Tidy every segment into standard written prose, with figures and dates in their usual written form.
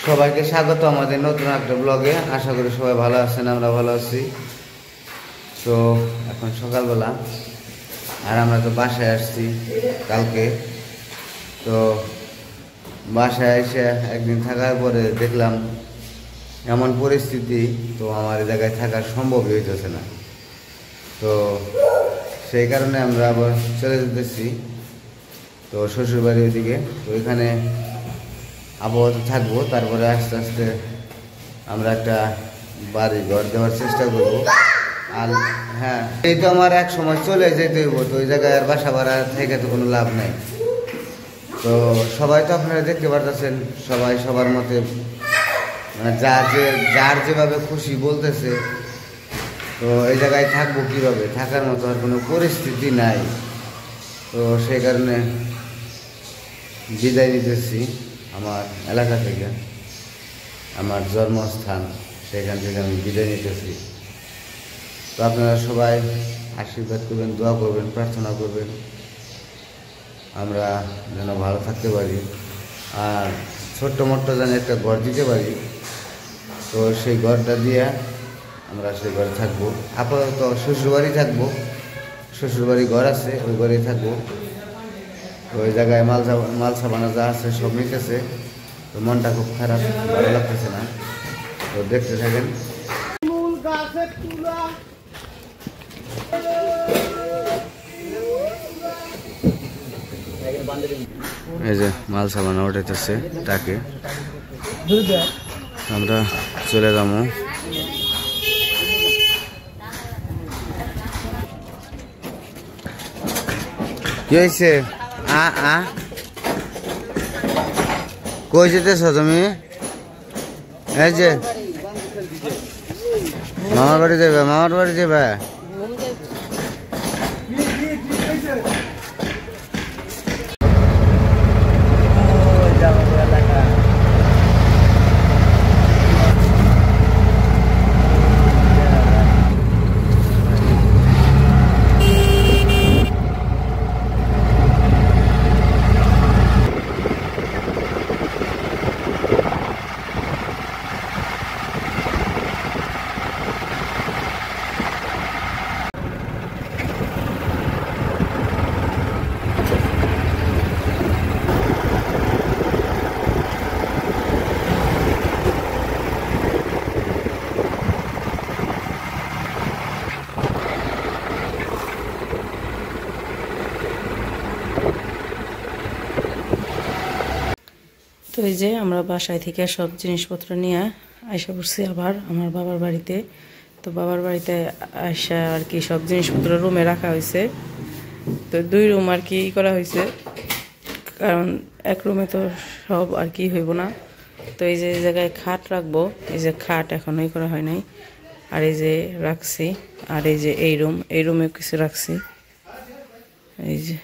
সবাইকে স্বাগত আমাদের নতুন একটা ব্লগে। আশা করি সবাই ভালো আছেন, আমরা ভালো আছি। তো এখন সকালবেলা, আর আমরা তো বাসায় আসছি কালকে। তো বাসায় এসে একদিন থাকার পরে দেখলাম এমন পরিস্থিতি, তো আমার এই জায়গায় থাকা সম্ভবই হইতেছে না। তো সেই কারণে আমরা আবার চলে যেতেছি তো শ্বশুরবাড়ির ওইদিকে। তো এখানে আপাতত থাকবো, তারপরে আস্তে আস্তে আমরা একটা বাড়ি ঘর দেওয়ার চেষ্টা করবো। আর হ্যাঁ, এই তো আমার এক সময় চলে যেতে হইব, তো ওই জায়গায় আর বাসা ভাড়া থেকে তো কোনো লাভ নাই। তো সবাই তো আপনারা দেখতে পারতেছেন, সবাই সবার মতে মানে যার যেভাবে খুশি বলতেছে। তো এই জায়গায় থাকবো কীভাবে, থাকার মতো আর কোনো পরিস্থিতি নাই। তো সেই কারণে বিদায় নিতেছি আমার এলাকা থেকে, আমার জন্মস্থান, সেখান থেকে আমি বিদায় নিতেছি। তো আপনারা সবাই আশীর্বাদ করবেন, দোয়া করবেন, প্রার্থনা করবেন আমরা যেন ভালো থাকতে পারি, আর ছোট্ট মোট্ট যেন একটা ঘর দিতে পারি। তো সেই ঘরটা দিয়ে আমরা সেই ঘরে থাকবো। আপাতত শ্বশুরবাড়ি থাকবো, শ্বশুরবাড়ি ঘর আছে, ওই ঘরেই থাকবো। তো ওই জায়গায় মাল সাবানা যা আছে সব নিতেছে। তো মনটা খুব খারাপ, ভালো লাগতেছে না। তো দেখতে থাকেন। এই যে মাল সাবানা উঠাইতেছে টাকে, আমরা চলে যাবো। কি হয়েছে? কই যেতেছ তুমি? এই যে মামার বাড়ি যাবে, মামার বাড়ি যাবে। তো এই যে আমরা বাসায় থেকে সব জিনিসপত্র নিয়ে আইসা পড়ছি আবার আমার বাবার বাড়িতে। তো বাবার বাড়িতে আইসা আর কি সব জিনিসপত্র রুমে রাখা হয়েছে। তো 2 রুম আর কি করা হয়েছে, কারণ এক রুমে তো সব আর কি হইব না। তো এই যে জায়গায় খাট রাখবো, এই যে খাট এখনই করা হয় নাই। আর এই যে রাখছি, আর এই যে এই রুমে কিছু রাখছি। এই যে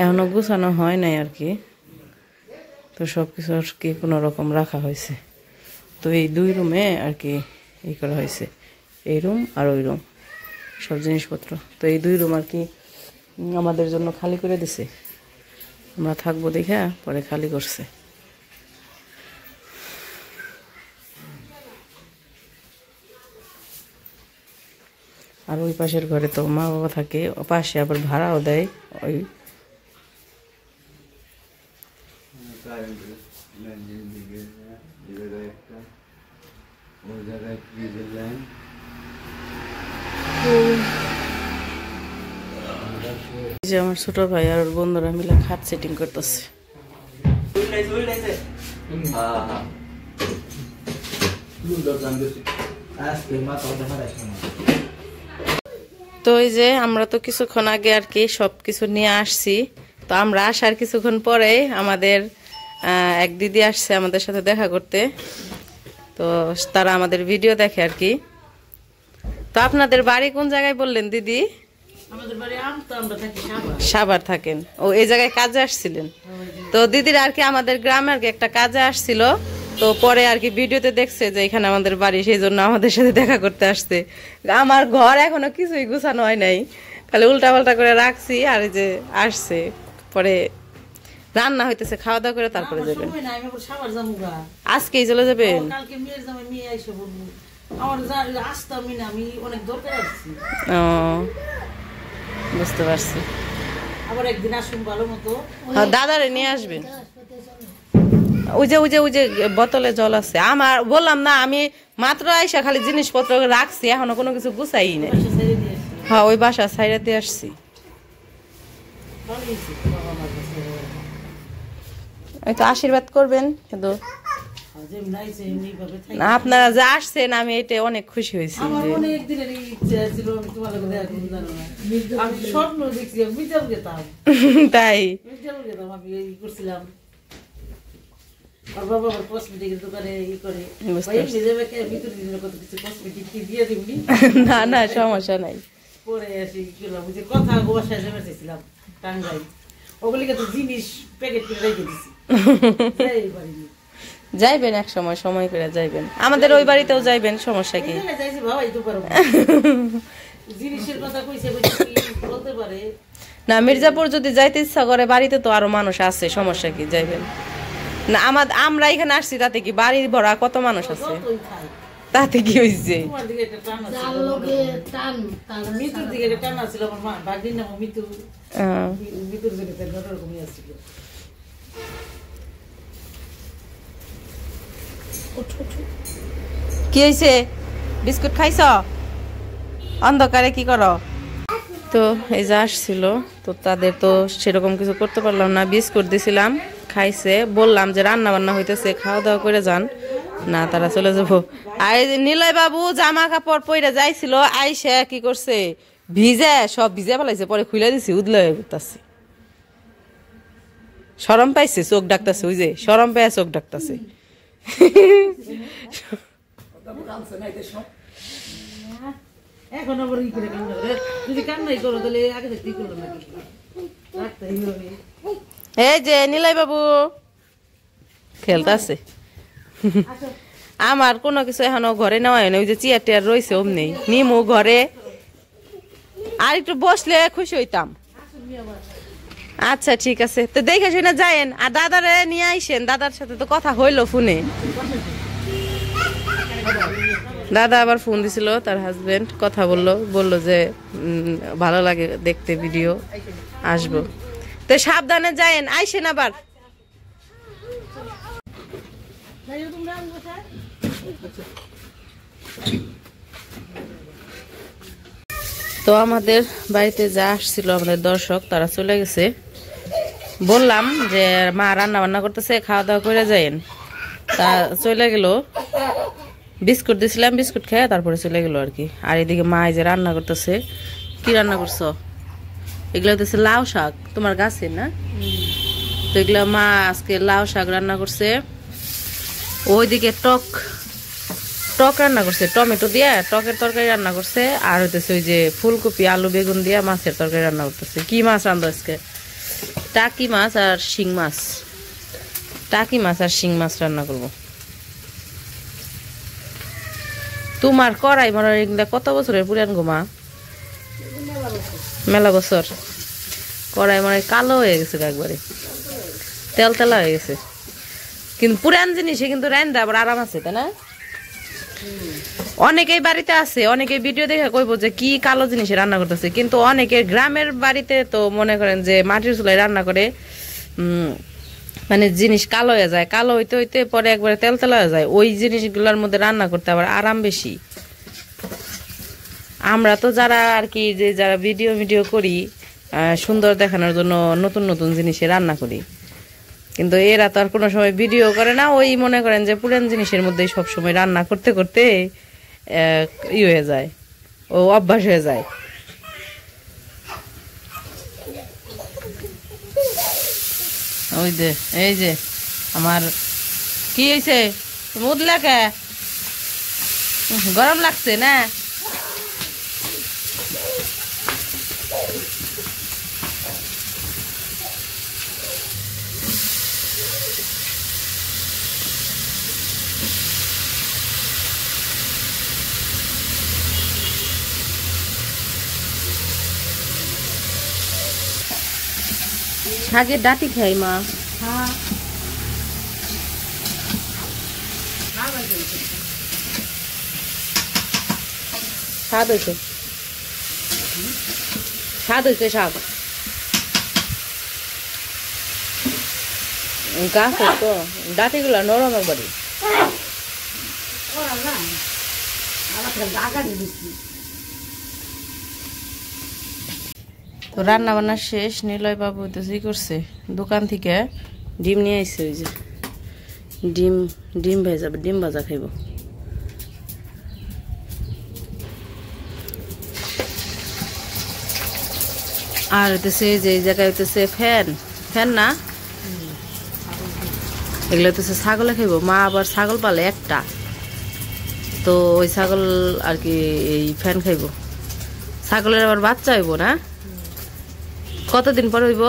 এখনো গুছানো হয় নাই আর কি। তো সব কিছু আর কি কোনো রকম রাখা হয়েছে। তো এই 2 রুমে আর কি এই করা হয়েছে, এই রুম আর ওই রুম সব জিনিসপত্র। তো এই 2 রুম আর কি আমাদের জন্য খালি করে দিছে, আমরা থাকবো দেখে পরে খালি করছে। আর ওই পাশের ঘরে তো মা বাবা থাকে, ও পাশে আবার ভাড়াও দেয়। ওই যে আমার ছোট ভাই আর ওর বন্ধুরা মিলে খাট সেটিং করতেছে। তো এই যে আমরা তো কিছুক্ষণ আগে আর কি সবকিছু নিয়ে আসছি। তো আমরা আসার কিছুক্ষণ পরে আমাদের এক দিদি আসছে আমাদের সাথে দেখা করতে। তো তারা আমাদের ভিডিও দেখে আর কি। তো আপনাদের বাড়ি কোন জায়গায় বললেন দিদি? সাভার থাকেন। ও এই জায়গায় কাজে আসছিলেন? তো দিদির আর কি আমাদের গ্রামে আর কি একটা কাজে আসছিল। তো পরে আর কি ভিডিওতে দেখছে যে এখানে আমাদের বাড়ি, সেই জন্য আমাদের সাথে দেখা করতে আসছে। আমার ঘর এখনো কিছুই গুছানো হয় নাই, খালি উল্টা পাল্টা করে রাখছি। আর যে আসছে পরে রান্না হইতেছে, খাওয়া দাওয়া করে তারপরে আমার যাবেন। সময় নাই, আমি আবার সাবার যাবো। আজকেই চলে যাবেন? কালকে মেয়ের জামাই মেয়ে আইসা বলবো, আমার আসতামই না, আমি অনেক দরকার আসছি। ও বুঝতে পারছি। আবার একদিন আসুন ভালো মতো। দাদারে নিয়ে আসবেন। ওই যে বোতলে জল আছে। আমার বললাম না, আমি মাত্র আইসা খালি জিনিসপত্র রাখছি, এখনো কোনো কিছু গুছাই নাই। বাসা ছেড়ে দিয়ে আসছি। হ্যাঁ, ওই বাসা ছাইড়া দিয়ে আসছি। ভালো হয়েছে, বাবা আমার কাছে। এই তো আশীর্বাদ করবেন কিন্তু। যেমনি আইছে এমনি ভাবে থাকি। না, আপনারা যে আসছেন আমি এটা অনেক খুশি হয়েছি। আমার যে অনেক দিনের ইচ্ছা ছিল, আমি তোমার লগে দেখা করবো, জানো না। আমি স্বপ্ন দেখছি, আমি মির্জাপুর গেতাম। তাই মির্জাপুর গেতাম, আমি ই করছিলাম। আর বাবা আবার কসমেটিকের দোকানে ই করে। বুঝতে ভাই এমনি যাবে কে, ভিতরে দিনে কত কিছু কসমেটিক কি দিয়ে দিবনি। না না, সমস্যা নাই। পরে আসি গেলাম, ওই যে কথা গোসায় যাবে চাইছিলাম টাঙ্গাই, ওগুলিকে তো জিনিস প্যাকেট করে রেখে দিছি। যাই পারিনি। যাইবেন এক সময়, সময় করে যাইবেন। আমাদের ওই বাড়িতেও যাইবেন, সমস্যা কি? এই জায়গায় যাইছি ভাবাই তো পারবো না। জিনিসের কথা কইছে কি বলতে পারে। না, মির্জাপুর যদি যাইতে ইচ্ছা করে, বাড়িতে তো আরো মানুষ আছে, সমস্যা কি? যাইবেন না। আমরা এখানে আসছি, তাতে কি বাড়ি ভরা কত মানুষ আছে, যতই খাই। তাতে কি হয়েছে? তোমার দিকে একটা টান আছে, মৃত্যুর দিকে একটা টান আছিল। আমার মা বাগদিন নাম মৃত্যু, মৃত্যুর দিকে রকমই আসছিল। কি হয়েছে? বিস্কুট খাইছ? অন্ধকারে কি করো? তো এই যে আসছিল, তো তাদের তো সেরকম কিছু করতে পারলাম না। বিস্কুট দিছিলাম, খাইছে। বললাম যে রান্না বান্না হইতেছে, খাওয়া দাওয়া করে যান, না তারা চলে যাবো। আর নিলয় বাবু জামা কাপড় পরে যাইছিল, আইসে কি করছে, ভিজে সব ভিজে ফেলাইছে, পরে খুলে দিছি, উদলয় করতেছে। শরম পাইছে, চোখ ডাকতেছে। ওই যে শরম পায় চোখ ডাকতেছে। এখন আবার ই করে কান্না করে, যদি কান্নাই করো তাহলে আগে থেকে করলো নাকি রাখতেই হবে। এই যে নিলয় বাবু খেলতেছে। আমার কোনো কিছু এখনো ঘরে নেওয়া হয় না। ওই যে চেয়ার টেয়ার রয়েছে, অমনি নিমু ঘরে। আর একটু বসলে খুশি হইতাম। আচ্ছা ঠিক আছে, তো দেখে শুনে যায়েন। আর দাদারে নিয়ে আইসেন, দাদার সাথে তো কথা হইলো ফোনে। দাদা আবার ফোন দিছিল, তার হাজবেন্ড কথা বললো যে ভালো লাগে দেখতে ভিডিও, আসবো। তো সাবধানে যায়েন, আইসেন আবার। তো আমাদের বাড়িতে যা আসছিল আমাদের দর্শক, তারা চলে গেছে। বললাম যে মা রান্না বান্না করতেছে, খাওয়া দাওয়া করে যাইন, তা চলে গেল। বিস্কুট দিছিলাম, বিস্কুট খেয়ে তারপরে চলে গেল আর কি। আর এদিকে মা এই যে রান্না করতেছে। কি রান্না করছো? এগুলো হচ্ছে লাউ শাক, তোমার গাছের না? তো এগুলো মা আজকে লাউ শাক রান্না করছে। ওইদিকে টক রান্না করছে, টমেটো দিয়া টকের তরকারি রান্না করছে। আর হইতেছে ওই যে ফুলকপি আলু বেগুন দিয়া মাছের তরকারি রান্না করতেছে। কি মাছ রান্না আজকে? টাকি মাছ আর শিং মাছ। টাকি মাছ আর শিং মাছ রান্না করবো। তোমার কড়াই মরার এগুলা কত বছরের পুরান গো মা? মেলা বছর। কড়াই মরাই কালো হয়ে গেছে, একবারে তেল তেলা হয়ে গেছে। কিন্তু পুরান জিনিসে কিন্তু রান্না আবার আরাম আছে, তাই না? অনেকেই বাড়িতে আছে, অনেকে ভিডিও দেখে কইবো যে কি কালো জিনিসে রান্না করতেছে, কিন্তু অনেকে গ্রামের বাড়িতে তো মনে করেন যে মাটির চুলায় রান্না করে, মানে জিনিস কালো হয়ে যায়। কালো হইতে হইতে পরে একবারে তেল তেলা হয়ে যায়। ওই জিনিসগুলোর মধ্যে রান্না করতে আবার আরাম বেশি। আমরা তো যারা আর কি, যে যারা ভিডিও করি সুন্দর দেখানোর জন্য নতুন নতুন জিনিসে রান্না করি, কিন্তু এরা তো আর কোনো সময় ভিডিও করে না। ওই মনে করেন যে পুরান জিনিসের মধ্যেই সবসময় রান্না করতে করতে ই হয়ে যায়, ও অভ্যাস হয়ে যায়। ওই যে এই যে আমার কি হয়েছে, মুদ লাগে, গরম লাগছে না? শাকের ডাটি খাই মা। স্বাদ হয়েছে, স্বাদ হয়েছে, স্বাদ গাছ তো ডাটিগুলা নরম একবারে। তো রান্না বান্না শেষ। নিলয় বাবু তো কি করছে, দোকান থেকে ডিম নিয়ে আসছে। ওই যে ডিম ভেজাবে, ডিম ভাজা খাইব। আর হইতেছে যে জায়গায় হইতেছে ফ্যান না, এগুলো হইতেছে ছাগলে খাইব। মা আবার ছাগল পালে একটা, তো ওই ছাগল আর কি এই ফ্যান খাইব। ছাগলের আবার বাচ্চা হইব না, কতদিন পর হইব?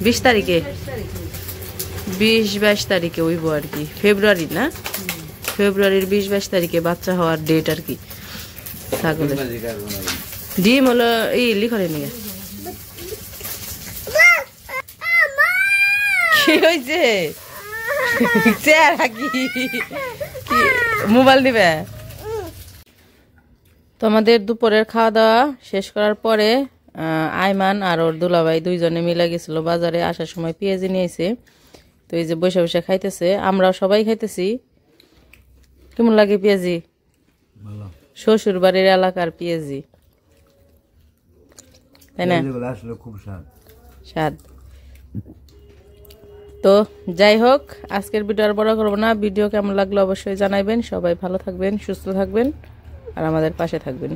20 তারিখে, 20-22 তারিখে হইব আর কি। ফেব্রুয়ারি না, ফেব্রুয়ারির 20-22 তারিখে বাচ্চা হওয়ার ডেট আর কি ছাগলের। ডিম হলো এই লিখরে নিয়ে কি হয়েছে, মোবাইল দিবে। তো আমাদের দুপুরের খাওয়া দাওয়া শেষ করার পরে আইমান আর ওর দুলাভাই দুইজনে মিলে গেছিল বাজারে। আসার সময় পেঁয়াজি নিয়েছে, তো এই যে বসে বসে খাইতেছে, আমরাও সবাই খাইতেছি। কেমন লাগে পেঁয়াজি? শ্বশুর বাড়ির এলাকার পেঁয়াজি, তাই না? খুব স্বাদ। তো যাই হোক, আজকের ভিডিও আর বড় করবো না। ভিডিও কেমন লাগলো অবশ্যই জানাইবেন। সবাই ভালো থাকবেন, সুস্থ থাকবেন আর আমাদের পাশে থাকবেন।